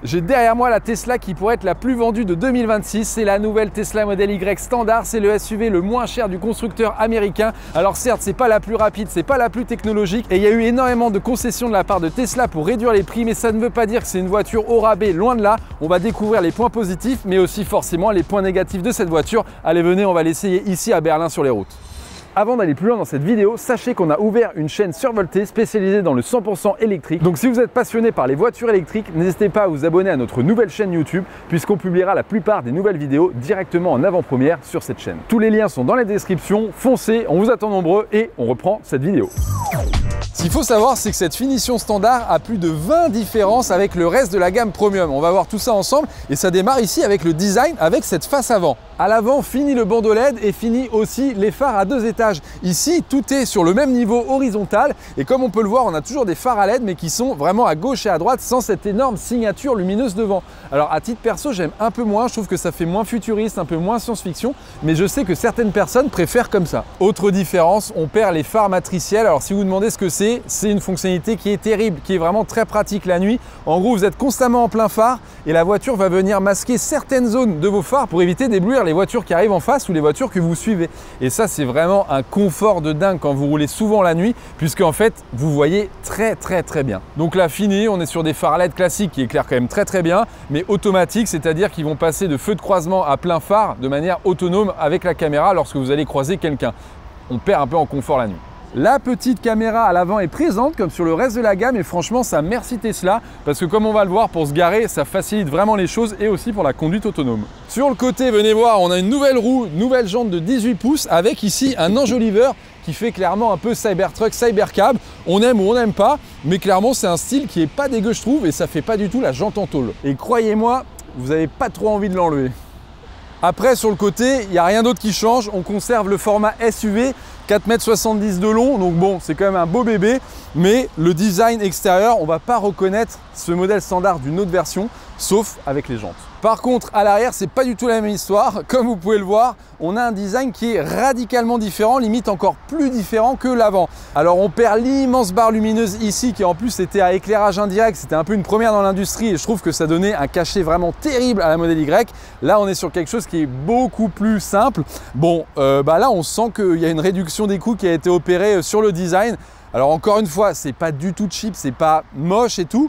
J'ai derrière moi la Tesla qui pourrait être la plus vendue de 2026. C'est la nouvelle Tesla Model Y Standard. C'est le SUV le moins cher du constructeur américain. Alors certes, c'est pas la plus rapide, c'est pas la plus technologique et il y a eu énormément de concessions de la part de Tesla pour réduire les prix, mais ça ne veut pas dire que c'est une voiture au rabais, loin de là. On va découvrir les points positifs, mais aussi forcément les points négatifs de cette voiture. Allez, venez, on va l'essayer ici à Berlin sur les routes. Avant d'aller plus loin dans cette vidéo, sachez qu'on a ouvert une chaîne survoltée spécialisée dans le 100% électrique. Donc si vous êtes passionné par les voitures électriques, n'hésitez pas à vous abonner à notre nouvelle chaîne YouTube puisqu'on publiera la plupart des nouvelles vidéos directement en avant-première sur cette chaîne. Tous les liens sont dans la description, foncez, on vous attend nombreux et on reprend cette vidéo. Ce qu'il faut savoir, c'est que cette finition standard a plus de 20 différences avec le reste de la gamme premium. On va voir tout ça ensemble et ça démarre ici avec le design, avec cette face avant. À l'avant, fini le bandeau LED et fini aussi les phares à 2 étages. Ici, tout est sur le même niveau horizontal et comme on peut le voir, on a toujours des phares à LED mais qui sont vraiment à gauche et à droite sans cette énorme signature lumineuse devant. Alors à titre perso, j'aime un peu moins, je trouve que ça fait moins futuriste, un peu moins science-fiction, mais je sais que certaines personnes préfèrent comme ça. Autre différence, on perd les phares matriciels. Alors si vous vous demandez ce que c'est une fonctionnalité qui est terrible, qui est vraiment très pratique la nuit. En gros, vous êtes constamment en plein phare et la voiture va venir masquer certaines zones de vos phares pour éviter d'éblouir les voitures qui arrivent en face ou les voitures que vous suivez. Et ça, c'est vraiment un confort de dingue quand vous roulez souvent la nuit, puisque en fait, vous voyez très bien. Donc là, fini, on est sur des phares LED classiques qui éclairent quand même très bien, mais automatiques, c'est-à-dire qu'ils vont passer de feu de croisement à plein phare de manière autonome avec la caméra lorsque vous allez croiser quelqu'un. On perd un peu en confort la nuit. La petite caméra à l'avant est présente comme sur le reste de la gamme et franchement ça merci Tesla parce que comme on va le voir pour se garer ça facilite vraiment les choses et aussi pour la conduite autonome. Sur le côté venez voir on a une nouvelle roue, nouvelle jante de 18 pouces avec ici un enjoliveur qui fait clairement un peu Cybertruck, Cybercab. On aime ou on n'aime pas mais clairement c'est un style qui est pas dégueu je trouve et ça fait pas du tout la jante en tôle. Et croyez-moi vous n'avez pas trop envie de l'enlever. Après sur le côté il n'y a rien d'autre qui change, on conserve le format SUV 4,70 m de long, donc bon, c'est quand même un beau bébé, mais le design extérieur, on ne va pas reconnaître ce modèle standard d'une autre version, sauf avec les jantes. Par contre, à l'arrière, c'est pas du tout la même histoire. Comme vous pouvez le voir, on a un design qui est radicalement différent, limite encore plus différent que l'avant. Alors, on perd l'immense barre lumineuse ici, qui en plus était à éclairage indirect. C'était un peu une première dans l'industrie et je trouve que ça donnait un cachet vraiment terrible à la Model Y. Là, on est sur quelque chose qui est beaucoup plus simple. Bon, là, on sent qu'il y a une réduction des coûts qui a été opérée sur le design. Alors, encore une fois, c'est pas du tout cheap, c'est pas moche et tout,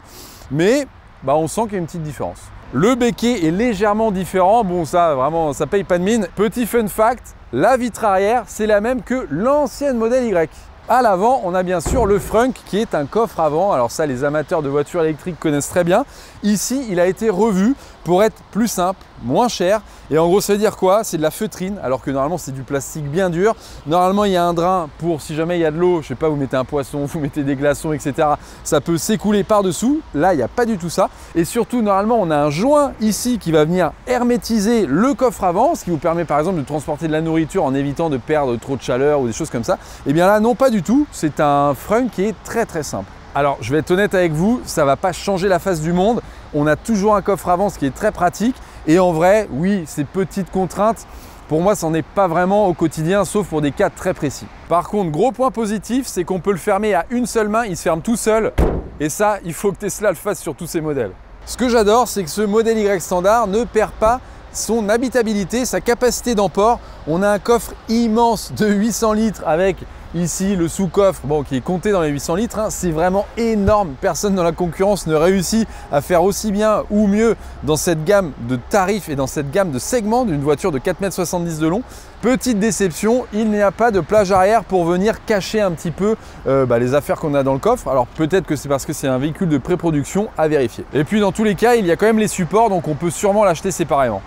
mais on sent qu'il y a une petite différence. Le béquet est légèrement différent, bon ça vraiment ça paye pas de mine. Petit fun fact, la vitre arrière c'est la même que l'ancienne Model Y. À l'avant, on a bien sûr le frunk qui est un coffre avant. Alors ça, les amateurs de voitures électriques connaissent très bien. Ici, il a été revu pour être plus simple, moins cher. Et en gros, ça veut dire quoi? C'est de la feutrine, alors que normalement, c'est du plastique bien dur. Normalement, il y a un drain pour si jamais il y a de l'eau, je sais pas, vous mettez un poisson, vous mettez des glaçons, etc. Ça peut s'écouler par-dessous. Là, il n'y a pas du tout ça. Et surtout, normalement, on a un joint ici qui va venir hermétiser le coffre avant, ce qui vous permet par exemple de transporter de la nourriture en évitant de perdre trop de chaleur ou des choses comme ça. Et bien là, non, pas du tout. C'est un frunk qui est très simple. Alors, je vais être honnête avec vous, ça ne va pas changer la face du monde. On a toujours un coffre avant, ce qui est très pratique. Et en vrai, oui, ces petites contraintes, pour moi, ça n'en est pas vraiment au quotidien, sauf pour des cas très précis. Par contre, gros point positif, c'est qu'on peut le fermer à une seule main, il se ferme tout seul. Et ça, il faut que Tesla le fasse sur tous ses modèles. Ce que j'adore, c'est que ce Model Y standard ne perd pas son habitabilité, sa capacité d'emport. On a un coffre immense de 800 litres avec ici le sous-coffre qui est compté dans les 800 litres, c'est vraiment énorme. Personne dans la concurrence ne réussit à faire aussi bien ou mieux dans cette gamme de tarifs et dans cette gamme de segments d'une voiture de 4,70 m de long. Petite déception, il n'y a pas de plage arrière pour venir cacher un petit peu les affaires qu'on a dans le coffre. Alors peut-être que c'est parce que c'est un véhicule de pré-production à vérifier. Et puis dans tous les cas, il y a quand même les supports, donc on peut sûrement l'acheter séparément.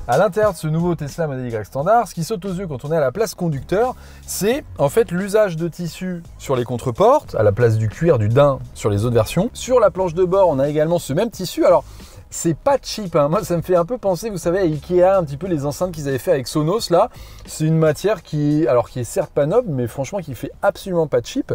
À l'intérieur de ce nouveau Tesla Model Y Standard, ce qui saute aux yeux quand on est à la place conducteur, c'est en fait l'usage de tissu sur les contreportes, à la place du cuir, du daim sur les autres versions. Sur la planche de bord, on a également ce même tissu. Alors, c'est pas cheap, hein. Moi ça me fait un peu penser, vous savez, à Ikea, un petit peu les enceintes qu'ils avaient fait avec Sonos là. C'est une matière qui est certes pas noble, mais franchement qui fait absolument pas cheap.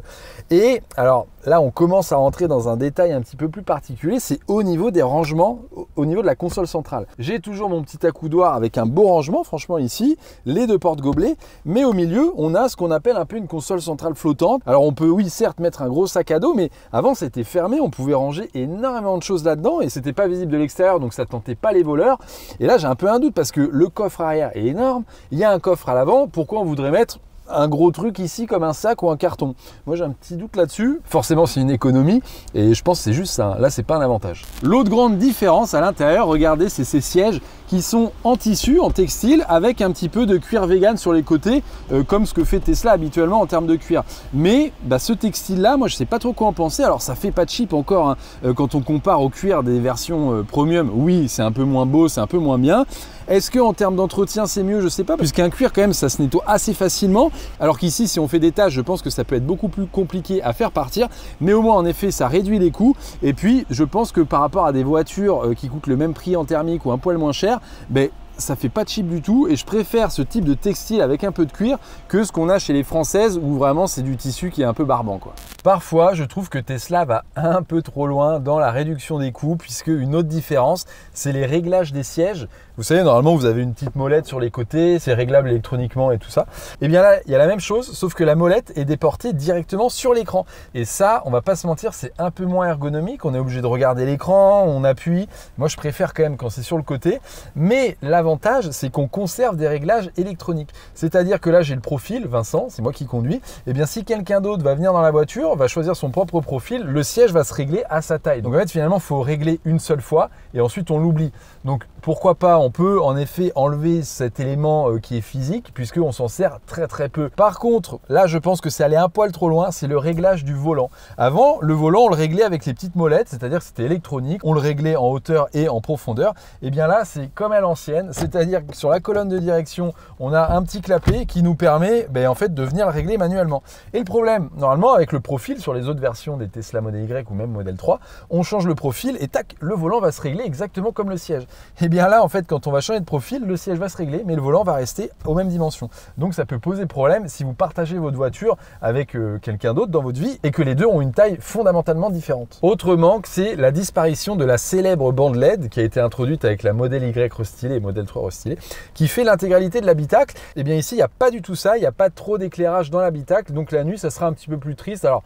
Et alors là on commence à rentrer dans un détail un petit peu plus particulier, c'est au niveau des rangements, au niveau de la console centrale. J'ai toujours mon petit accoudoir avec un beau rangement, franchement ici, les deux portes gobelets, mais au milieu on a ce qu'on appelle un peu une console centrale flottante. Alors on peut, oui, certes mettre un gros sac à dos, mais avant c'était fermé, on pouvait ranger énormément de choses là-dedans et c'était pas visible de l'extérieur, donc ça tentait pas les voleurs. Et là j'ai un peu un doute parce que le coffre arrière est énorme, il y a un coffre à l'avant, pourquoi on voudrait mettre un gros truc ici comme un sac ou un carton? Moi j'ai un petit doute là-dessus. Forcément c'est une économie et je pense que c'est juste ça. Là c'est pas un avantage. L'autre grande différence à l'intérieur, regardez, c'est ces sièges qui sont en tissu, en textile, avec un petit peu de cuir vegan sur les côtés, comme ce que fait Tesla habituellement en termes de cuir. Mais ce textile là, moi je sais pas trop quoi en penser. Alors ça fait pas cheap encore, hein. Quand on compare au cuir des versions premium, oui c'est un peu moins beau, c'est un peu moins bien. Est-ce qu'en termes d'entretien c'est mieux? Je sais pas, puisqu'un cuir quand même ça se nettoie assez facilement, alors qu'ici si on fait des tâches, je pense que ça peut être beaucoup plus compliqué à faire partir, mais au moins en effet ça réduit les coûts. Et puis je pense que par rapport à des voitures qui coûtent le même prix en thermique ou un poil moins cher, ça fait pas cheap du tout et je préfère ce type de textile avec un peu de cuir que ce qu'on a chez les françaises où vraiment c'est du tissu qui est un peu barbant, quoi. Parfois je trouve que Tesla va un peu trop loin dans la réduction des coûts, puisque une autre différence c'est les réglages des sièges. Vous savez, normalement vous avez une petite molette sur les côtés, c'est réglable électroniquement et tout ça. Et bien là il y a la même chose, sauf que la molette est déportée directement sur l'écran. Et ça, on va pas se mentir, c'est un peu moins ergonomique, on est obligé de regarder l'écran, on appuie. Moi je préfère quand même quand c'est sur le côté, mais l'avantage c'est qu'on conserve des réglages électroniques. C'est-à-dire que là j'ai le profil, Vincent, c'est moi qui conduis, et bien si quelqu'un d'autre va venir dans la voiture, va choisir son propre profil, le siège va se régler à sa taille. Donc en fait finalement il faut régler une seule fois et ensuite on l'oublie. Donc pourquoi pas, on peut en effet enlever cet élément qui est physique, puisqu'on s'en sert très très peu. Par contre, là je pense que c'est aller un poil trop loin, c'est le réglage du volant. Avant, le volant on le réglait avec les petites molettes, c'est-à-dire que c'était électronique, on le réglait en hauteur et en profondeur. Et bien là c'est comme à l'ancienne, c'est-à-dire que sur la colonne de direction, on a un petit clapet qui nous permet en fait de venir le régler manuellement. Et le problème, normalement avec le profil sur les autres versions des Tesla Model Y ou même Model 3, on change le profil et tac, le volant va se régler exactement comme le siège. Et bien là en fait quand on va changer de profil, le siège va se régler mais le volant va rester aux mêmes dimensions. Donc ça peut poser problème si vous partagez votre voiture avec quelqu'un d'autre dans votre vie et que les deux ont une taille fondamentalement différente. Autre manque, c'est la disparition de la célèbre bande LED qui a été introduite avec la Model Y restylée et Model 3 restylée, qui fait l'intégralité de l'habitacle. Et bien ici il n'y a pas du tout ça, il n'y a pas trop d'éclairage dans l'habitacle, donc la nuit ça sera un petit peu plus triste. Alors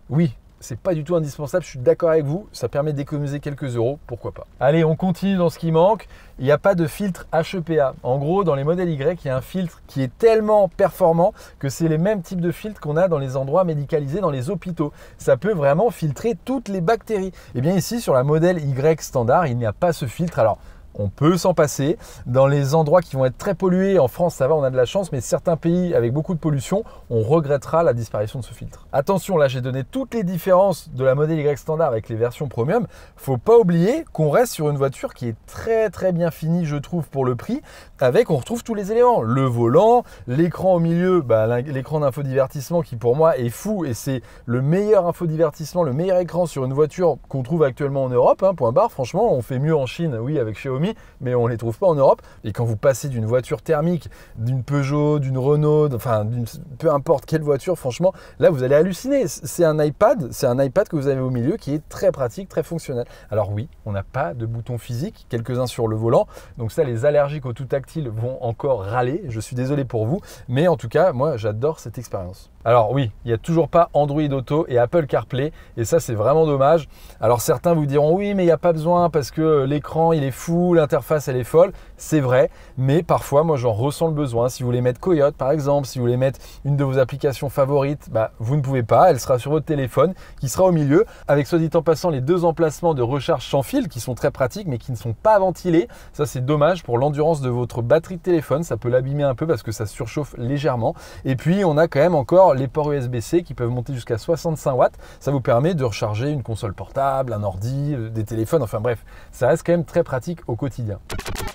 oui, c'est pas du tout indispensable, je suis d'accord avec vous, ça permet d'économiser quelques euros, pourquoi pas. Allez, on continue dans ce qui manque. Il n'y a pas de filtre HEPA. En gros, dans les modèles Y, il y a un filtre qui est tellement performant que c'est les mêmes types de filtres qu'on a dans les endroits médicalisés, dans les hôpitaux. Ça peut vraiment filtrer toutes les bactéries. Et bien ici, sur la modèle Y standard, il n'y a pas ce filtre. Alors, on peut s'en passer. Dans les endroits qui vont être très pollués, en France ça va, on a de la chance, mais certains pays avec beaucoup de pollution, on regrettera la disparition de ce filtre. Attention, là j'ai donné toutes les différences de la Model Y standard avec les versions premium. Faut pas oublier qu'on reste sur une voiture qui est très très bien finie, je trouve, pour le prix, on retrouve tous les éléments. Le volant, l'écran au milieu, l'écran d'infodivertissement qui pour moi est fou et c'est le meilleur infodivertissement, le meilleur écran sur une voiture qu'on trouve actuellement en Europe, hein, point barre. Franchement, on fait mieux en Chine, oui, avec Xiaomi, mais on ne les trouve pas en Europe. Et quand vous passez d'une voiture thermique, d'une Peugeot, d'une Renault, peu importe quelle voiture, franchement, là vous allez halluciner. C'est un iPad que vous avez au milieu qui est très pratique, très fonctionnel. Alors oui, on n'a pas de bouton physique, quelques-uns sur le volant, donc ça les allergiques au tout tactile vont encore râler, je suis désolé pour vous, mais en tout cas, moi j'adore cette expérience. Alors oui, il n'y a toujours pas Android Auto et Apple CarPlay, et ça c'est vraiment dommage. Alors certains vous diront oui, mais il n'y a pas besoin parce que l'écran il est fou, l'interface elle est folle, c'est vrai, mais parfois moi j'en ressens le besoin. Si vous voulez mettre Coyote par exemple, si vous voulez mettre une de vos applications favorites, vous ne pouvez pas, elle sera sur votre téléphone qui sera au milieu, avec soit dit en passant les deux emplacements de recharge sans fil qui sont très pratiques mais qui ne sont pas ventilés. Ça c'est dommage pour l'endurance de votre batterie de téléphone, ça peut l'abîmer un peu parce que ça surchauffe légèrement. Et puis on a quand même encore encore les ports USB-C qui peuvent monter jusqu'à 65 watts. Ça vous permet de recharger une console portable, un ordi, des téléphones, enfin bref, ça reste quand même très pratique au quotidien.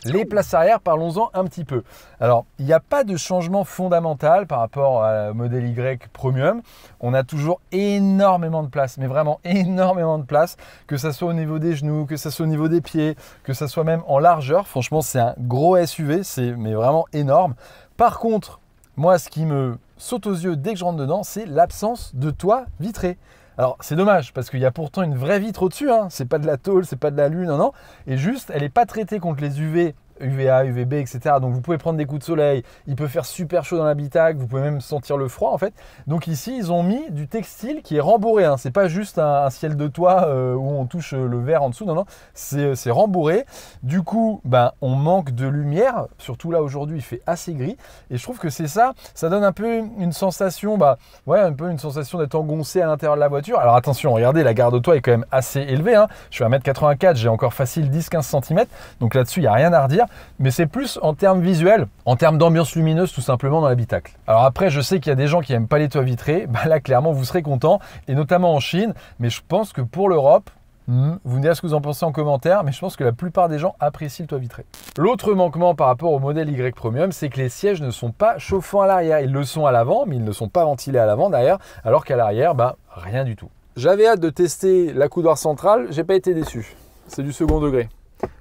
Les places arrière, parlons-en un petit peu. Alors, il n'y a pas de changement fondamental par rapport à modèle Y Premium. On a toujours énormément de place, mais vraiment énormément de place, que ça soit au niveau des genoux, que ça soit au niveau des pieds, que ça soit même en largeur. Franchement, c'est un gros SUV, c'est vraiment énorme. Par contre, moi, ce qui me saute aux yeux dès que je rentre dedans, c'est l'absence de toit vitré. Alors c'est dommage parce qu'il y a pourtant une vraie vitre au-dessus, hein. C'est pas de la tôle, c'est pas de l'alu, non, non. Et juste, elle n'est pas traitée contre les UV, UVA, UVB, etc. Donc vous pouvez prendre des coups de soleil, il peut faire super chaud dans l'habitacle, vous pouvez même sentir le froid en fait. Donc ici, ils ont mis du textile qui est rembourré, hein. C'est pas juste un ciel de toit où on touche le verre en dessous, non, non, c'est rembourré. Du coup, ben, on manque de lumière, surtout là aujourd'hui, il fait assez gris. Et je trouve que c'est ça, ça donne un peu une sensation, bah, ouais, un peu une sensation d'être engoncé à l'intérieur de la voiture. Alors attention, regardez, la garde toit est quand même assez élevée, hein. Je suis à 1m84, j'ai encore facile 10-15 cm, donc là-dessus, il n'y a rien à redire. Mais c'est plus en termes visuels, en termes d'ambiance lumineuse tout simplement dans l'habitacle. Alors après, je sais qu'il y a des gens qui n'aiment pas les toits vitrés, bah là clairement vous serez content, et notamment en Chine, mais je pense que pour l'Europe, vous me direz ce que vous en pensez en commentaire, mais je pense que la plupart des gens apprécient le toit vitré. L'autre manquement par rapport au modèle Y Premium, c'est que les sièges ne sont pas chauffants à l'arrière. Ils le sont à l'avant, mais ils ne sont pas ventilés à l'avant derrière, alors qu'à l'arrière, bah, rien du tout. J'avais hâte de tester la coudoir centrale, j'ai pas été déçu. C'est du second degré.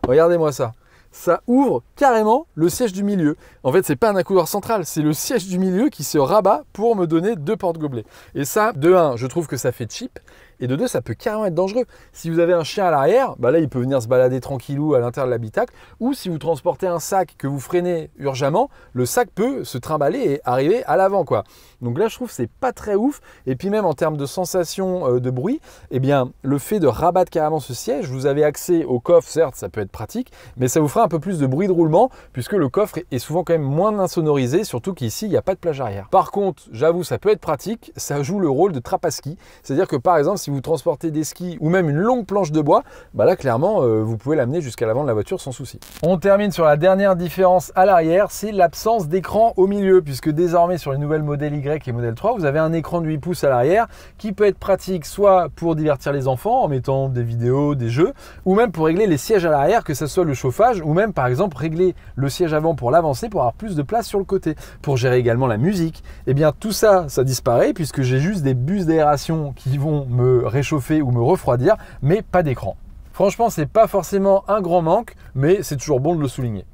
Regardez-moi ça. Ça ouvre carrément le siège du milieu. En fait, c'est pas un accoudoir central, c'est le siège du milieu qui se rabat pour me donner 2 porte-gobelets. Et ça, de 1, je trouve que ça fait cheap. Et de 2, ça peut carrément être dangereux. Si vous avez un chien à l'arrière, bah là, il peut venir se balader tranquillou à l'intérieur de l'habitacle. Ou si vous transportez un sac que vous freinez urgemment, le sac peut se trimballer et arriver à l'avant, quoi. Donc là, je trouve que c'est pas très ouf. Et puis même en termes de sensation de bruit, eh bien, le fait de rabattre carrément ce siège, vous avez accès au coffre, certes, ça peut être pratique, mais ça vous fera un peu plus de bruit de roulement, puisque le coffre est souvent quand même moins insonorisé, surtout qu'ici, il n'y a pas de plage arrière. Par contre, j'avoue, ça peut être pratique, ça joue le rôle de trappe à ski. C'est-à-dire que par exemple, si vous transportez des skis ou même une longue planche de bois, bah là clairement vous pouvez l'amener jusqu'à l'avant de la voiture sans souci. On termine sur la dernière différence à l'arrière, c'est l'absence d'écran au milieu, puisque désormais sur les nouvelles modèles Y et modèle 3, vous avez un écran de 8 pouces à l'arrière qui peut être pratique soit pour divertir les enfants en mettant des vidéos, des jeux, ou même pour régler les sièges à l'arrière, que ce soit le chauffage, ou même par exemple régler le siège avant pour l'avancer pour avoir plus de place sur le côté, pour gérer également la musique. Et bien tout ça, ça disparaît puisque j'ai juste des bus d'aération qui vont me réchauffer ou me refroidir, mais pas d'écran. Franchement, c'est pas forcément un grand manque, mais c'est toujours bon de le souligner.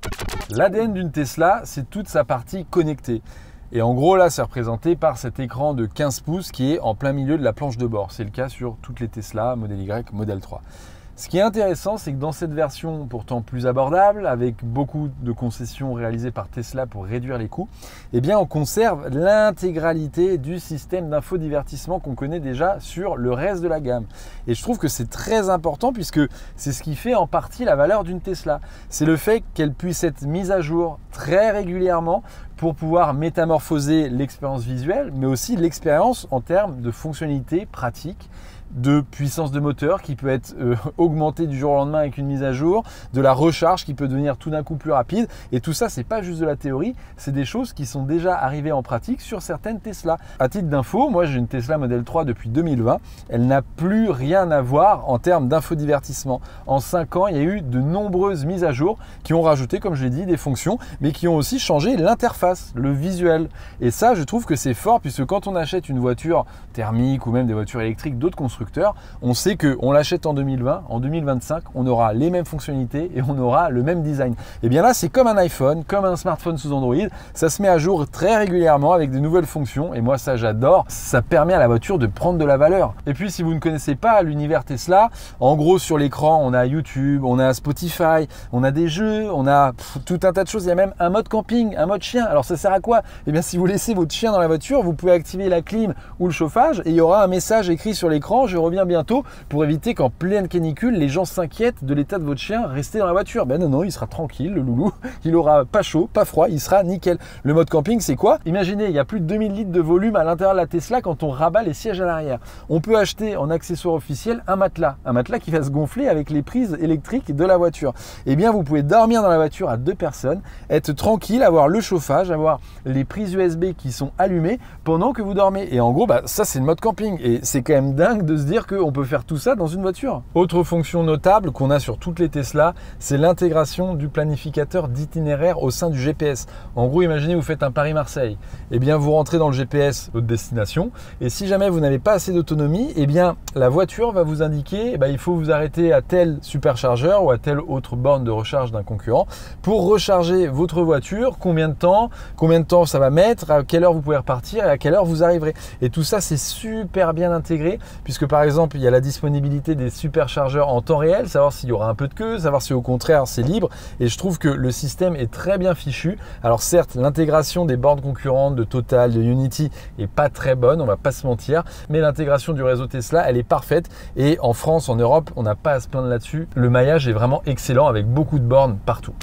L'ADN d'une Tesla, c'est toute sa partie connectée. Et en gros, là, c'est représenté par cet écran de 15 pouces qui est en plein milieu de la planche de bord. C'est le cas sur toutes les Tesla, modèle Y, modèle 3. Ce qui est intéressant, c'est que dans cette version pourtant plus abordable, avec beaucoup de concessions réalisées par Tesla pour réduire les coûts, eh bien on conserve l'intégralité du système d'infodivertissement qu'on connaît déjà sur le reste de la gamme. Et je trouve que c'est très important puisque c'est ce qui fait en partie la valeur d'une Tesla. C'est le fait qu'elle puisse être mise à jour très régulièrement pour pouvoir métamorphoser l'expérience visuelle, mais aussi l'expérience en termes de fonctionnalité pratique, de puissance de moteur qui peut être augmentée du jour au lendemain avec une mise à jour, de la recharge qui peut devenir tout d'un coup plus rapide. Et tout ça, c'est pas juste de la théorie, c'est des choses qui sont déjà arrivées en pratique sur certaines Tesla. À titre d'info, moi j'ai une Tesla Model 3 depuis 2020. Elle n'a plus rien à voir en termes d'infodivertissement. En 5 ans, il y a eu de nombreuses mises à jour qui ont rajouté, comme je l'ai dit, des fonctions, mais qui ont aussi changé l'interface, le visuel. Et ça, je trouve que c'est fort puisque quand on achète une voiture thermique ou même des voitures électriques d'autres constructeurs, on sait qu'on l'achète en 2020, en 2025, on aura les mêmes fonctionnalités et on aura le même design. Et bien là, c'est comme un iPhone, comme un smartphone sous Android, ça se met à jour très régulièrement avec de nouvelles fonctions et moi ça j'adore, ça permet à la voiture de prendre de la valeur. Et puis si vous ne connaissez pas l'univers Tesla, en gros sur l'écran, on a YouTube, on a Spotify, on a des jeux, on a tout un tas de choses, il y a même un mode camping, un mode chien. Alors ça sert à quoi? Eh bien si vous laissez votre chien dans la voiture, vous pouvez activer la clim ou le chauffage et il y aura un message écrit sur l'écran je reviens bientôt pour éviter qu'en pleine canicule, les gens s'inquiètent de l'état de votre chien resté dans la voiture. Ben non, il sera tranquille, le loulou. Il aura pas chaud, pas froid, il sera nickel. Le mode camping, c'est quoi? Imaginez, il y a plus de 2000 litres de volume à l'intérieur de la Tesla quand on rabat les sièges à l'arrière. On peut acheter en accessoire officiel un matelas qui va se gonfler avec les prises électriques de la voiture. Eh bien, vous pouvez dormir dans la voiture à 2 personnes, être tranquille, avoir le chauffage, avoir les prises USB qui sont allumées pendant que vous dormez. Et en gros, ça c'est le mode camping. Et c'est quand même dingue de se dire qu'on peut faire tout ça dans une voiture. Autre fonction notable qu'on a sur toutes les Tesla, c'est l'intégration du planificateur d'itinéraire au sein du GPS. En gros, imaginez vous faites un Paris-Marseille. Eh bien, vous rentrez dans le GPS votre destination. Et si jamais vous n'avez pas assez d'autonomie, eh bien, la voiture va vous indiquer il faut vous arrêter à tel superchargeur ou à telle autre borne de recharge d'un concurrent pour recharger votre voiture, combien de temps ça va mettre, à quelle heure vous pouvez repartir et à quelle heure vous arriverez. Et tout ça, c'est super bien intégré puisque par exemple, il y a la disponibilité des superchargeurs en temps réel, savoir s'il y aura un peu de queue, savoir si au contraire c'est libre. Et je trouve que le système est très bien fichu. Alors certes, l'intégration des bornes concurrentes de Total, de Unity est pas très bonne, on va pas se mentir, mais l'intégration du réseau Tesla, elle est parfaite. Et en France, en Europe, on n'a pas à se plaindre là-dessus. Le maillage est vraiment excellent avec beaucoup de bornes partout.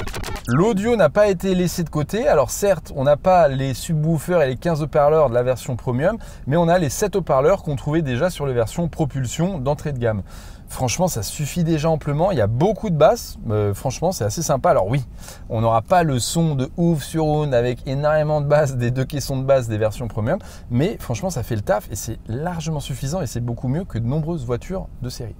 L'audio n'a pas été laissé de côté. Alors certes, on n'a pas les subwoofers et les 15 haut-parleurs de la version premium, mais on a les 7 haut-parleurs qu'on trouvait déjà sur les versions propulsion d'entrée de gamme. Franchement, ça suffit déjà amplement. Il y a beaucoup de basses. Franchement, c'est assez sympa. Alors oui, on n'aura pas le son de ouf sur Roon avec énormément de basses des 2 caissons de basse des versions premium, mais franchement, ça fait le taf et c'est largement suffisant et c'est beaucoup mieux que de nombreuses voitures de série.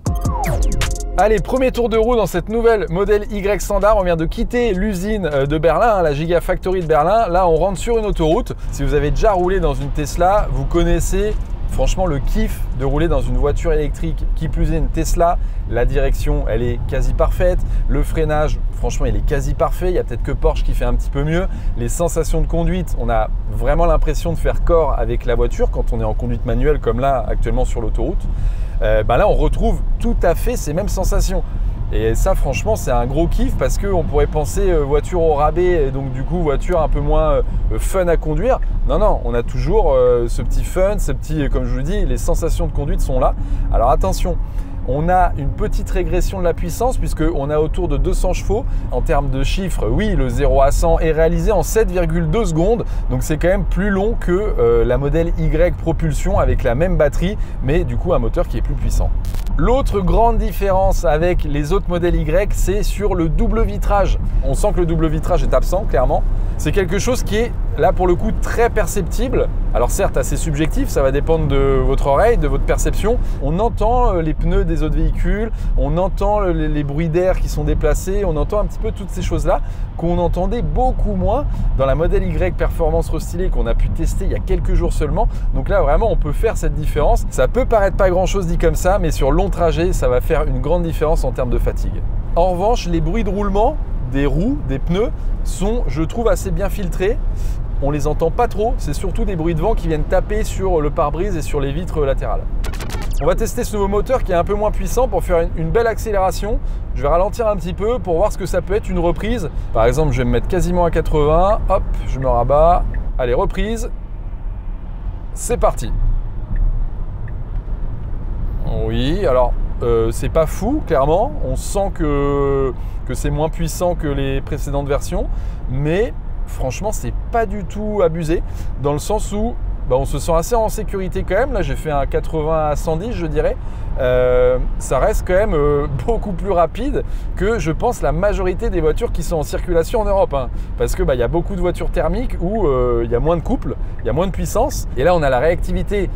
Allez, premier tour de roue dans cette nouvelle modèle Y standard. On vient de quitter l'usine de Berlin, la Gigafactory de Berlin. Là, on rentre sur une autoroute. Si vous avez déjà roulé dans une Tesla, vous connaissez franchement le kiff de rouler dans une voiture électrique. Qui plus est une Tesla, la direction, elle est quasi parfaite. Le freinage, franchement, il est quasi parfait. Il y a peut-être que Porsche qui fait un petit peu mieux. Les sensations de conduite, on a vraiment l'impression de faire corps avec la voiture quand on est en conduite manuelle comme là, actuellement sur l'autoroute. Là, on retrouve tout à fait ces mêmes sensations. Et ça, franchement, c'est un gros kiff parce qu'on pourrait penser voiture au rabais et donc du coup voiture un peu moins fun à conduire. Non, non, on a toujours ce petit fun, ce petit, comme je vous dis, les sensations de conduite sont là. Alors attention, on a une petite régression de la puissance puisqu'on a autour de 200 chevaux. En termes de chiffres, oui, le 0 à 100 est réalisé en 7,2 secondes. Donc c'est quand même plus long que la modèle Y propulsion avec la même batterie, mais du coup un moteur qui est plus puissant. L'autre grande différence avec les autres modèles Y, c'est sur le double vitrage. On sent que le double vitrage est absent, clairement. C'est quelque chose qui est, là pour le coup, très perceptible. Alors certes, assez subjectif, ça va dépendre de votre oreille, de votre perception. On entend les pneus des autres véhicules, on entend les bruits d'air qui sont déplacés, on entend un petit peu toutes ces choses-là qu'on entendait beaucoup moins dans la modèle Y Performance restylée qu'on a pu tester il y a quelques jours seulement. Donc là, vraiment, on peut faire cette différence. Ça peut paraître pas grand-chose dit comme ça, mais sur long trajet, ça va faire une grande différence en termes de fatigue. En revanche, les bruits de roulement des roues, des pneus sont, je trouve, assez bien filtrés. On les entend pas trop, c'est surtout des bruits de vent qui viennent taper sur le pare-brise et sur les vitres latérales. On va tester ce nouveau moteur qui est un peu moins puissant pour faire une belle accélération. Je vais ralentir un petit peu pour voir ce que ça peut être une reprise. Par exemple, je vais me mettre quasiment à 80. Hop, je me rabats. Allez, reprise. C'est parti. Oui, alors c'est pas fou, clairement. On sent que c'est moins puissant que les précédentes versions. Mais franchement, c'est pas du tout abusé. Dans le sens où on se sent assez en sécurité quand même. Là, j'ai fait un 80 à 110, je dirais. Ça reste quand même beaucoup plus rapide que, je pense, la majorité des voitures qui sont en circulation en Europe. Parce que y a beaucoup de voitures thermiques où il y a moins de couple, il y a moins de puissance. Et là, on a la réactivité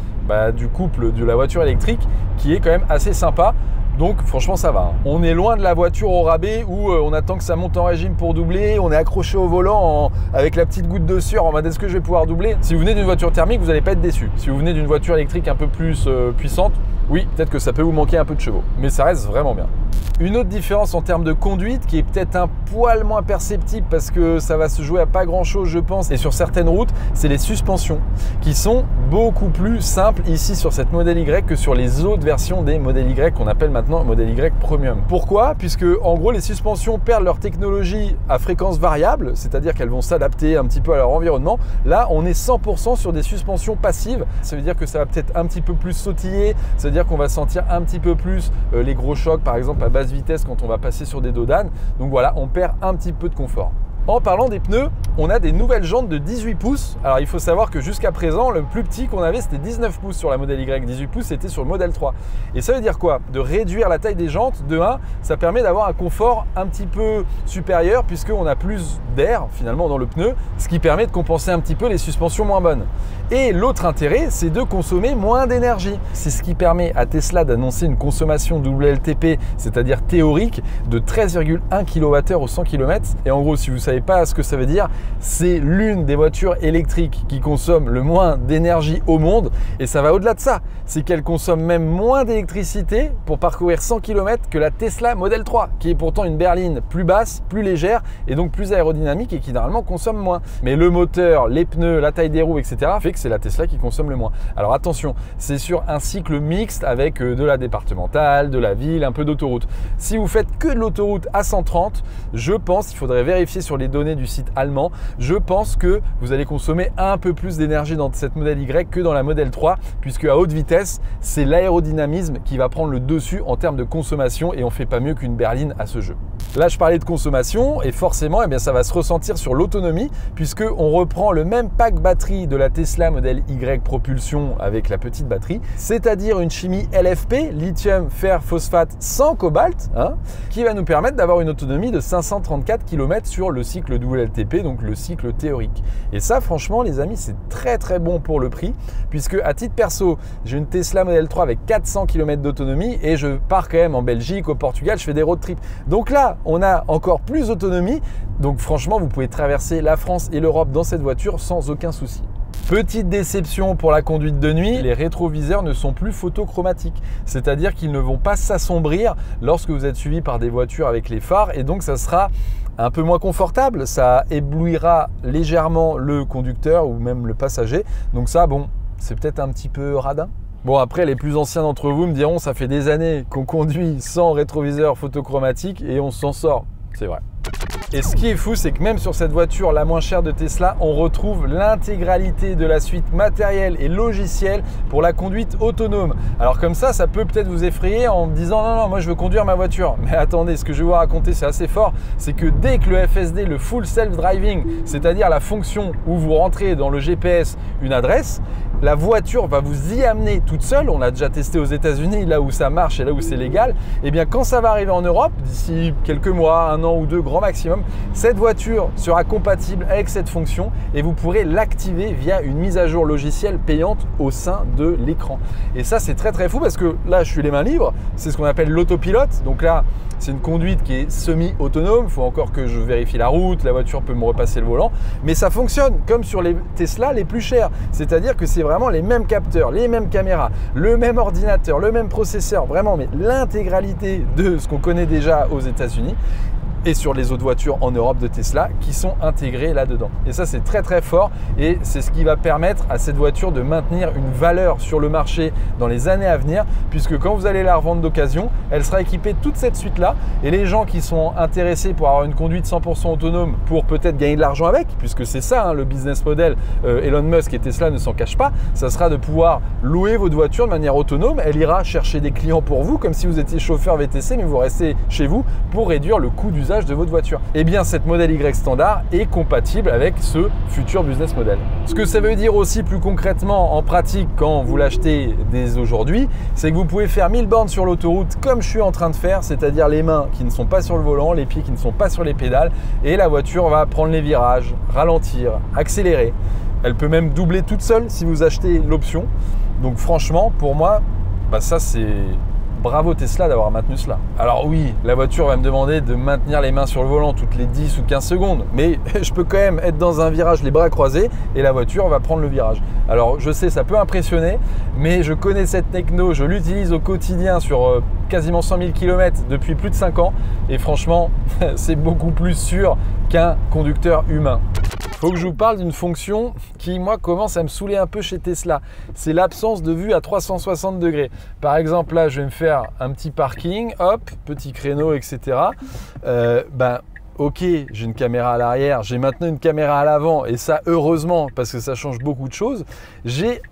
du couple de la voiture électrique qui est quand même assez sympa. Donc franchement ça va. On est loin de la voiture au rabais où on attend que ça monte en régime pour doubler, on est accroché au volant avec la petite goutte de sueur en mode est-ce que je vais pouvoir doubler. Si vous venez d'une voiture thermique, vous n'allez pas être déçu. Si vous venez d'une voiture électrique un peu plus puissante, oui, peut-être que ça peut vous manquer un peu de chevaux. Mais ça reste vraiment bien. Une autre différence en termes de conduite qui est peut-être un poil moins perceptible parce que ça va se jouer à pas grand chose je pense et sur certaines routes, c'est les suspensions qui sont beaucoup plus simples ici sur cette Model Y que sur les autres versions des Model Y qu'on appelle maintenant Model Y Premium. Pourquoi? Puisque en gros les suspensions perdent leur technologie à fréquence variable, c'est-à-dire qu'elles vont s'adapter un petit peu à leur environnement. Là on est 100% sur des suspensions passives, ça veut dire que ça va peut-être un petit peu plus sautiller, ça veut dire qu'on va sentir un petit peu plus les gros chocs par exemple à basse vitesse quand on va passer sur des dos d'âne. Donc voilà, on perd un petit peu de confort. En parlant des pneus, on a des nouvelles jantes de 18 pouces. Alors il faut savoir que jusqu'à présent, le plus petit qu'on avait c'était 19 pouces sur la Model Y, 18 pouces c'était sur le Model 3. Et ça veut dire quoi? De réduire la taille des jantes, de 1, ça permet d'avoir un confort un petit peu supérieur puisqu'on a plus d'air finalement dans le pneu, ce qui permet de compenser un petit peu les suspensions moins bonnes. Et l'autre intérêt, c'est de consommer moins d'énergie. C'est ce qui permet à Tesla d'annoncer une consommation WLTP, c'est-à-dire théorique, de 13,1 kWh au 100 km. Et en gros, si vous ne savez pas ce que ça veut dire, c'est l'une des voitures électriques qui consomme le moins d'énergie au monde. Et ça va au-delà de ça. C'est qu'elle consomme même moins d'électricité pour parcourir 100 km que la Tesla Model 3, qui est pourtant une berline plus basse, plus légère et donc plus aérodynamique et qui normalement consomme moins. Mais le moteur, les pneus, la taille des roues, etc. fait que c'est la Tesla qui consomme le moins. Alors attention, c'est sur un cycle mixte avec de la départementale, de la ville, un peu d'autoroute. Si vous faites que de l'autoroute à 130, je pense qu'il faudrait vérifier sur les données du site allemand. Je pense que vous allez consommer un peu plus d'énergie dans cette Model Y que dans la Model 3, puisque à haute vitesse, c'est l'aérodynamisme qui va prendre le dessus en termes de consommation et on fait pas mieux qu'une berline à ce jeu. Là, je parlais de consommation et forcément, eh bien, ça va se ressentir sur l'autonomie puisque on reprend le même pack batterie de la Tesla Model Y propulsion avec la petite batterie, c'est-à-dire une chimie LFP, lithium fer phosphate sans cobalt, qui va nous permettre d'avoir une autonomie de 534 km sur le cycle WLTP, donc le cycle théorique. Et ça, franchement, les amis, c'est très très bon pour le prix puisque à titre perso, j'ai une Tesla Model 3 avec 400 km d'autonomie et je pars quand même en Belgique, au Portugal, je fais des road trips. Donc là, on a encore plus d'autonomie. Donc franchement, vous pouvez traverser la France et l'Europe dans cette voiture sans aucun souci. Petite déception pour la conduite de nuit, les rétroviseurs ne sont plus photochromatiques, c'est-à-dire qu'ils ne vont pas s'assombrir lorsque vous êtes suivi par des voitures avec les phares et donc ça sera un peu moins confortable, ça éblouira légèrement le conducteur ou même le passager. Donc ça, bon, c'est peut-être un petit peu radin. Bon, après, les plus anciens d'entre vous me diront, ça fait des années qu'on conduit sans rétroviseur photochromatique et on s'en sort. C'est vrai. Et ce qui est fou, c'est que même sur cette voiture la moins chère de Tesla, on retrouve l'intégralité de la suite matérielle et logicielle pour la conduite autonome. Alors comme ça peut peut-être vous effrayer en me disant non, moi je veux conduire ma voiture. Mais attendez, ce que je vais vous raconter, c'est assez fort, c'est que dès que le FSD, le Full Self Driving, c'est-à-dire la fonction où vous rentrez dans le GPS une adresse, la voiture va vous y amener toute seule. On l'a déjà testé aux États-Unis, là où ça marche et là où c'est légal. Et bien quand ça va arriver en Europe, d'ici quelques mois, 1 an ou 2 grand maximum, cette voiture sera compatible avec cette fonction et vous pourrez l'activer via une mise à jour logicielle payante au sein de l'écran. Et ça, c'est très très fou parce que là, je suis les mains libres. C'est ce qu'on appelle l'autopilote. Donc là, c'est une conduite qui est semi-autonome. Il faut encore que je vérifie la route. La voiture peut me repasser le volant. Mais ça fonctionne comme sur les Tesla les plus chers. C'est-à-dire que c'est vraiment les mêmes capteurs, les mêmes caméras, le même ordinateur, le même processeur. Vraiment, mais l'intégralité de ce qu'on connaît déjà aux États-Unis et sur les autres voitures en Europe de Tesla qui sont intégrées là-dedans. Et ça, c'est très très fort et c'est ce qui va permettre à cette voiture de maintenir une valeur sur le marché dans les années à venir, puisque quand vous allez la revendre d'occasion, elle sera équipée de toute cette suite-là et les gens qui sont intéressés pour avoir une conduite 100% autonome pour peut-être gagner de l'argent avec, puisque c'est ça le business model, Elon Musk et Tesla ne s'en cachent pas, ça sera de pouvoir louer votre voiture de manière autonome. Elle ira chercher des clients pour vous comme si vous étiez chauffeur VTC, mais vous restez chez vous pour réduire le coût d'usage de votre voiture. Et bien cette Model Y standard est compatible avec ce futur business model. Ce que ça veut dire aussi plus concrètement en pratique quand vous l'achetez dès aujourd'hui, c'est que vous pouvez faire 1000 bornes sur l'autoroute comme je suis en train de faire, c'est-à-dire les mains qui ne sont pas sur le volant, les pieds qui ne sont pas sur les pédales et la voiture va prendre les virages, ralentir, accélérer. Elle peut même doubler toute seule si vous achetez l'option. Donc franchement, pour moi, ça c'est bravo Tesla d'avoir maintenu cela. Alors oui, la voiture va me demander de maintenir les mains sur le volant toutes les 10 ou 15 secondes, mais je peux quand même être dans un virage les bras croisés et la voiture va prendre le virage. Alors je sais, ça peut impressionner, mais je connais cette techno, je l'utilise au quotidien sur quasiment 100 000 km depuis plus de 5 ans et franchement, c'est beaucoup plus sûr qu'un conducteur humain. Faut que je vous parle d'une fonction qui, moi, commence à me saouler un peu chez Tesla. C'est l'absence de vue à 360 degrés. Par exemple, là, je vais me faire un petit parking, hop, petit créneau, etc. Ok, j'ai une caméra à l'arrière, j'ai maintenant une caméra à l'avant, et ça, heureusement, parce que ça change beaucoup de choses. J'ai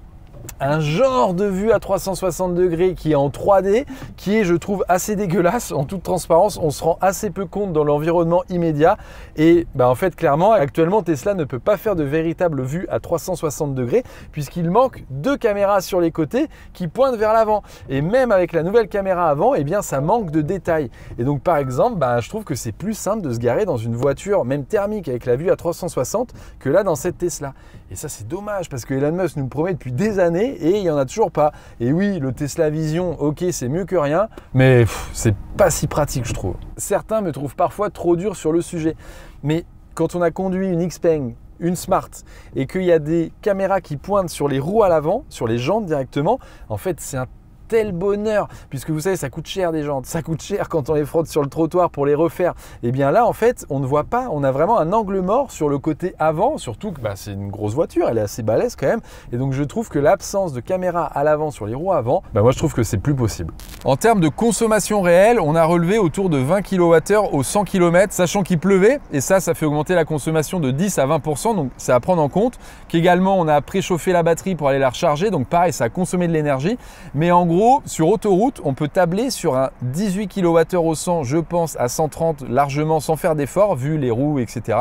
un genre de vue à 360 degrés qui est en 3D, qui est, je trouve, assez dégueulasse. En toute transparence, on se rend assez peu compte dans l'environnement immédiat. Et en fait, clairement, actuellement, Tesla ne peut pas faire de véritable vue à 360 degrés puisqu'il manque 2 caméras sur les côtés qui pointent vers l'avant. Et même avec la nouvelle caméra avant, eh bien, ça manque de détails. Et donc, par exemple, je trouve que c'est plus simple de se garer dans une voiture, même thermique, avec la vue à 360 que là, dans cette Tesla. Et ça, c'est dommage parce que Elon Musk nous le promet depuis des années et il n'y en a toujours pas. Et oui, le Tesla Vision, ok, c'est mieux que rien, mais c'est pas si pratique, je trouve. Certains me trouvent parfois trop dur sur le sujet. Mais quand on a conduit une Xpeng, une Smart, et qu'il y a des caméras qui pointent sur les roues à l'avant, sur les jantes directement, en fait, c'est un tel bonheur, puisque vous savez, ça coûte cher des jantes, ça coûte cher quand on les frotte sur le trottoir pour les refaire. Et bien là, en fait, on ne voit pas, on a vraiment un angle mort sur le côté avant, surtout que c'est une grosse voiture, elle est assez balèze quand même. Et donc, je trouve que l'absence de caméra à l'avant sur les roues avant, moi, je trouve que c'est plus possible. En termes de consommation réelle, on a relevé autour de 20 kWh au 100 km, sachant qu'il pleuvait, et ça fait augmenter la consommation de 10 à 20%, donc c'est à prendre en compte. Qu'également, on a préchauffé la batterie pour aller la recharger, donc pareil, ça a consommé de l'énergie. Mais en gros, sur autoroute, on peut tabler sur un 18 kWh au 100, je pense, à 130 largement sans faire d'effort, vu les roues, etc.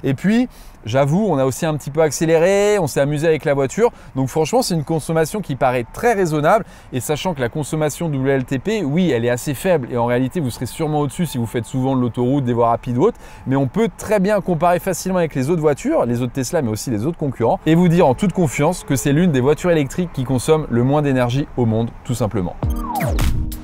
Et puis, j'avoue, on a aussi un petit peu accéléré, on s'est amusé avec la voiture. Donc franchement, c'est une consommation qui paraît très raisonnable. Et sachant que la consommation WLTP, oui, elle est assez faible. Et en réalité, vous serez sûrement au-dessus si vous faites souvent de l'autoroute, des voies rapides ou autres. Mais on peut très bien comparer facilement avec les autres voitures, les autres Tesla, mais aussi les autres concurrents. Et vous dire en toute confiance que c'est l'une des voitures électriques qui consomme le moins d'énergie au monde, tout simplement.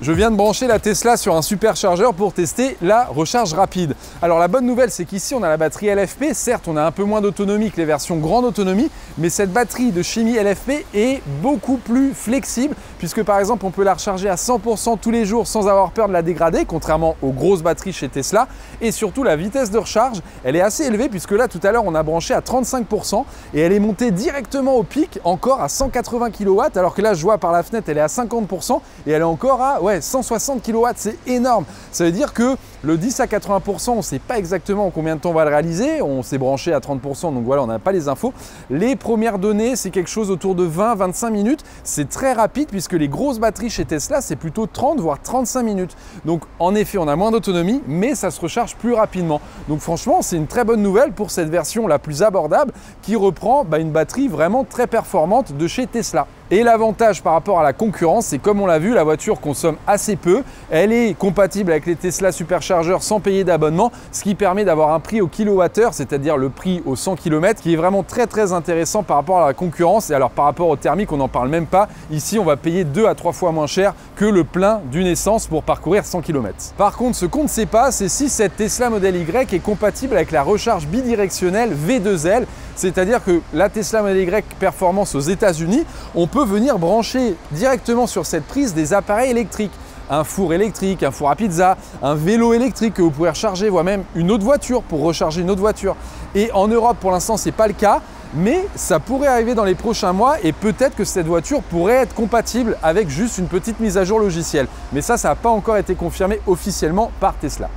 Je viens de brancher la Tesla sur un superchargeur pour tester la recharge rapide. Alors la bonne nouvelle, c'est qu'ici on a la batterie LFP. Certes, on a un peu moins d'autonomie que les versions grande autonomie, mais cette batterie de chimie LFP est beaucoup plus flexible puisque par exemple on peut la recharger à 100% tous les jours sans avoir peur de la dégrader, contrairement aux grosses batteries chez Tesla. Et surtout la vitesse de recharge, elle est assez élevée puisque là tout à l'heure on a branché à 35% et elle est montée directement au pic encore à 180 kW, alors que là je vois par la fenêtre elle est à 50% et elle est encore à 160 kW, c'est énorme. Ça veut dire que le 10 à 80%, on ne sait pas exactement en combien de temps on va le réaliser. On s'est branché à 30%, donc voilà, on n'a pas les infos. Les premières données, c'est quelque chose autour de 20-25 minutes. C'est très rapide puisque les grosses batteries chez Tesla, c'est plutôt 30 voire 35 minutes. Donc en effet, on a moins d'autonomie, mais ça se recharge plus rapidement. Donc franchement, c'est une très bonne nouvelle pour cette version la plus abordable qui reprend une batterie vraiment très performante de chez Tesla. Et l'avantage par rapport à la concurrence, c'est comme on l'a vu, la voiture consomme assez peu. Elle est compatible avec les Tesla superchargeurs sans payer d'abonnement, ce qui permet d'avoir un prix au kilowattheure, c'est-à-dire le prix au 100 km, qui est vraiment très intéressant par rapport à la concurrence. Et alors par rapport au thermique, on n'en parle même pas. Ici, on va payer 2 à 3 fois moins cher que le plein d'une essence pour parcourir 100 km. Par contre, ce qu'on ne sait pas, c'est si cette Tesla Model Y est compatible avec la recharge bidirectionnelle V2L, c'est-à-dire que la Tesla Model Y Performance aux États-Unis, on peut venir brancher directement sur cette prise des appareils électriques. Un four électrique, un four à pizza, un vélo électrique que vous pouvez recharger, voire même une autre voiture pour recharger une autre voiture. Et en Europe, pour l'instant, ce n'est pas le cas, mais ça pourrait arriver dans les prochains mois et peut-être que cette voiture pourrait être compatible avec juste une petite mise à jour logicielle. Mais ça n'a pas encore été confirmé officiellement par Tesla.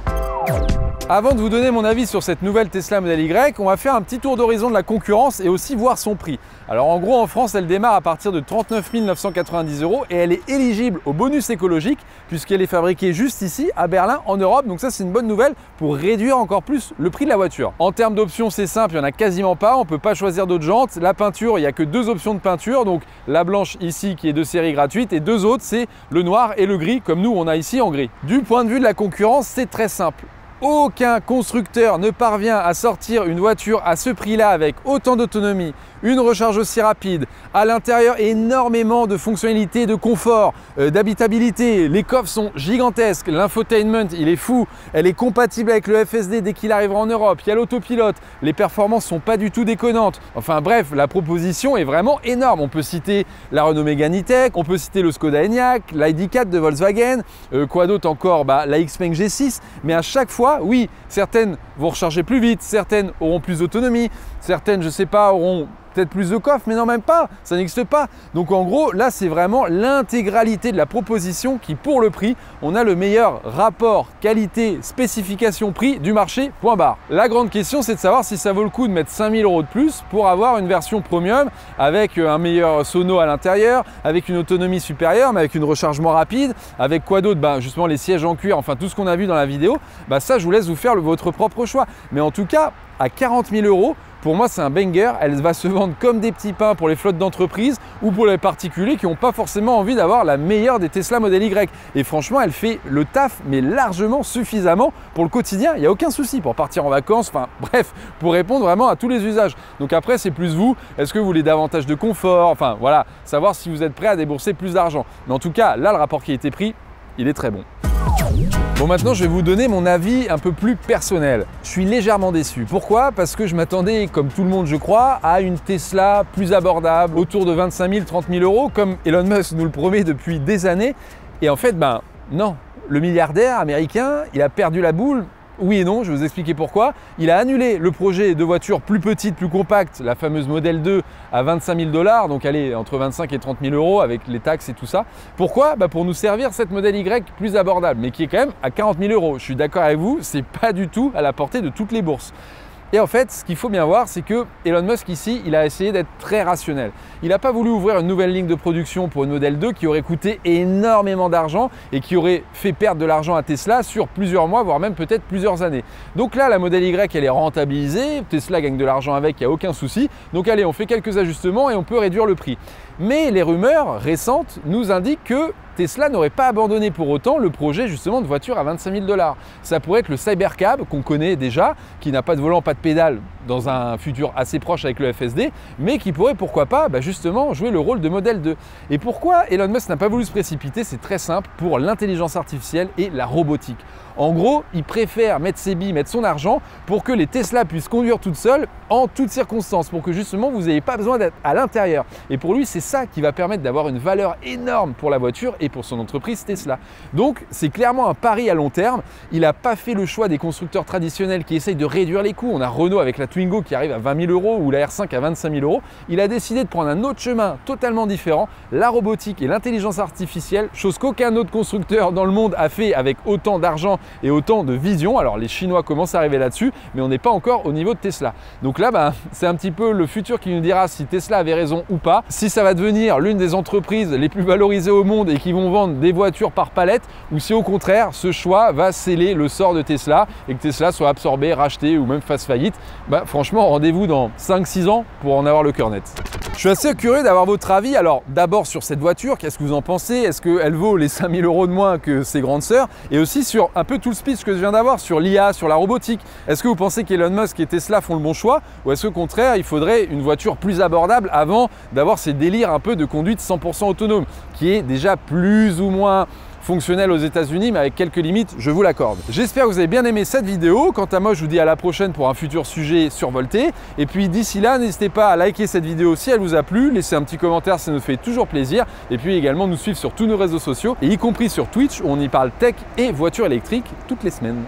Avant de vous donner mon avis sur cette nouvelle Tesla Model Y, on va faire un petit tour d'horizon de la concurrence et aussi voir son prix. Alors en gros, en France, elle démarre à partir de 39 990 € et elle est éligible au bonus écologique puisqu'elle est fabriquée juste ici à Berlin en Europe. Donc ça, c'est une bonne nouvelle pour réduire encore plus le prix de la voiture. En termes d'options, c'est simple, il n'y en a quasiment pas. On ne peut pas choisir d'autres jantes. La peinture, il n'y a que 2 options de peinture. Donc la blanche ici qui est de série gratuite et 2 autres, c'est le noir et le gris comme nous on a ici en gris. Du point de vue de la concurrence, c'est très simple. aucun constructeur ne parvient à sortir une voiture à ce prix-là avec autant d'autonomie, une recharge aussi rapide, à l'intérieur énormément de fonctionnalités, de confort, d'habitabilité. Les coffres sont gigantesques, l'infotainment il est fou, elle est compatible avec le FSD dès qu'il arrivera en Europe, il y a l'autopilote, les performances sont pas du tout déconnantes. Enfin bref, la proposition est vraiment énorme. On peut citer la Renault Mégane E-Tech, on peut citer le Skoda Enyaq, l'ID4 de Volkswagen, quoi d'autre encore, la Xpeng G6, mais à chaque fois, oui, certaines vont recharger plus vite, certaines auront plus d'autonomie, certaines, je sais pas, auront peut-être plus de coffre, mais non, même pas, ça n'existe pas. Donc en gros, là, c'est vraiment l'intégralité de la proposition qui, pour le prix, on a le meilleur rapport qualité-spécification-prix du marché, point barre. La grande question, c'est de savoir si ça vaut le coup de mettre 5 000 € de plus pour avoir une version premium avec un meilleur sono à l'intérieur, avec une autonomie supérieure, mais avec une rechargement rapide, avec quoi d'autre, justement les sièges en cuir, enfin tout ce qu'on a vu dans la vidéo, ça, je vous laisse vous faire votre propre choix. Mais en tout cas, à 40 000 €, pour moi, c'est un banger. Elle va se vendre comme des petits pains pour les flottes d'entreprise ou pour les particuliers qui n'ont pas forcément envie d'avoir la meilleure des Tesla Model Y. Et franchement, elle fait le taf, mais largement suffisamment pour le quotidien. Il n'y a aucun souci pour partir en vacances, enfin bref, pour répondre vraiment à tous les usages. Donc après, c'est plus vous. Est-ce que vous voulez davantage de confort? Enfin voilà, savoir si vous êtes prêt à débourser plus d'argent. Mais en tout cas, là, le rapport qualité-prix, il est très bon. Bon, maintenant je vais vous donner mon avis un peu plus personnel. Je suis légèrement déçu. Pourquoi? Parce que je m'attendais, comme tout le monde je crois, à une Tesla plus abordable, autour de 25 000, 30 000 €, comme Elon Musk nous le promet depuis des années. Et en fait, non. Le milliardaire américain, il a perdu la boule. Oui et non, je vais vous expliquer pourquoi. Il a annulé le projet de voiture plus petite, plus compacte, la fameuse Model 2 à 25 000 $, donc elle est entre 25 et 30 000 € avec les taxes et tout ça. Pourquoi? Pour nous servir cette Model Y plus abordable, mais qui est quand même à 40 000 €. Je suis d'accord avec vous, c'est pas du tout à la portée de toutes les bourses. Et en fait, ce qu'il faut bien voir, c'est que Elon Musk ici, il a essayé d'être très rationnel. Il n'a pas voulu ouvrir une nouvelle ligne de production pour une Model 2 qui aurait coûté énormément d'argent et qui aurait fait perdre de l'argent à Tesla sur plusieurs mois, voire même peut-être plusieurs années. Donc là, la Model Y, elle est rentabilisée, Tesla gagne de l'argent avec, il n'y a aucun souci. Donc allez, on fait quelques ajustements et on peut réduire le prix. Mais les rumeurs récentes nous indiquent que Tesla n'aurait pas abandonné pour autant le projet justement de voiture à 25 000 $. Ça pourrait être le Cybercab qu'on connaît déjà, qui n'a pas de volant, pas de pédale dans un futur assez proche avec le FSD, mais qui pourrait pourquoi pas justement jouer le rôle de Model 2. Et pourquoi Elon Musk n'a pas voulu se précipiter? C'est très simple, pour l'intelligence artificielle et la robotique. En gros, il préfère mettre ses billes, mettre son argent pour que les Tesla puissent conduire toutes seules en toutes circonstances, pour que justement vous n'ayez pas besoin d'être à l'intérieur. Et pour lui, c'est ça qui va permettre d'avoir une valeur énorme pour la voiture et pour son entreprise Tesla. Donc c'est clairement un pari à long terme. Il n'a pas fait le choix des constructeurs traditionnels qui essayent de réduire les coûts. On a Renault avec la Twingo qui arrive à 20 000 € ou la R5 à 25 000 €. Il a décidé de prendre un autre chemin totalement différent, la robotique et l'intelligence artificielle, chose qu'aucun autre constructeur dans le monde a fait avec autant d'argent et autant de vision. Alors les Chinois commencent à arriver là-dessus, mais on n'est pas encore au niveau de Tesla. Donc là, c'est un petit peu le futur qui nous dira si Tesla avait raison ou pas, si ça va devenir l'une des entreprises les plus valorisées au monde et qui vont vendre des voitures par palette, ou si au contraire ce choix va sceller le sort de Tesla et que Tesla soit absorbé, racheté ou même fasse faillite. Franchement, rendez-vous dans 5-6 ans pour en avoir le cœur net. Je suis assez curieux d'avoir votre avis. Alors d'abord sur cette voiture, qu'est-ce que vous en pensez? Est-ce qu'elle vaut les 5 000 € de moins que ses grandes sœurs? Et aussi sur un peu tout le speech que je viens d'avoir sur l'IA, sur la robotique. Est-ce que vous pensez qu'Elon Musk et Tesla font le bon choix? Ou est-ce qu'au contraire, il faudrait une voiture plus abordable avant d'avoir ces délires un peu de conduite 100% autonome, qui est déjà plus ou moins fonctionnel aux États-Unis, mais avec quelques limites, je vous l'accorde. J'espère que vous avez bien aimé cette vidéo. Quant à moi, je vous dis à la prochaine pour un futur sujet survolté. Et puis d'ici là, n'hésitez pas à liker cette vidéo si elle vous a plu, laissez un petit commentaire, ça nous fait toujours plaisir. Et puis également nous suivre sur tous nos réseaux sociaux, et y compris sur Twitch où on y parle tech et voitures électriques toutes les semaines.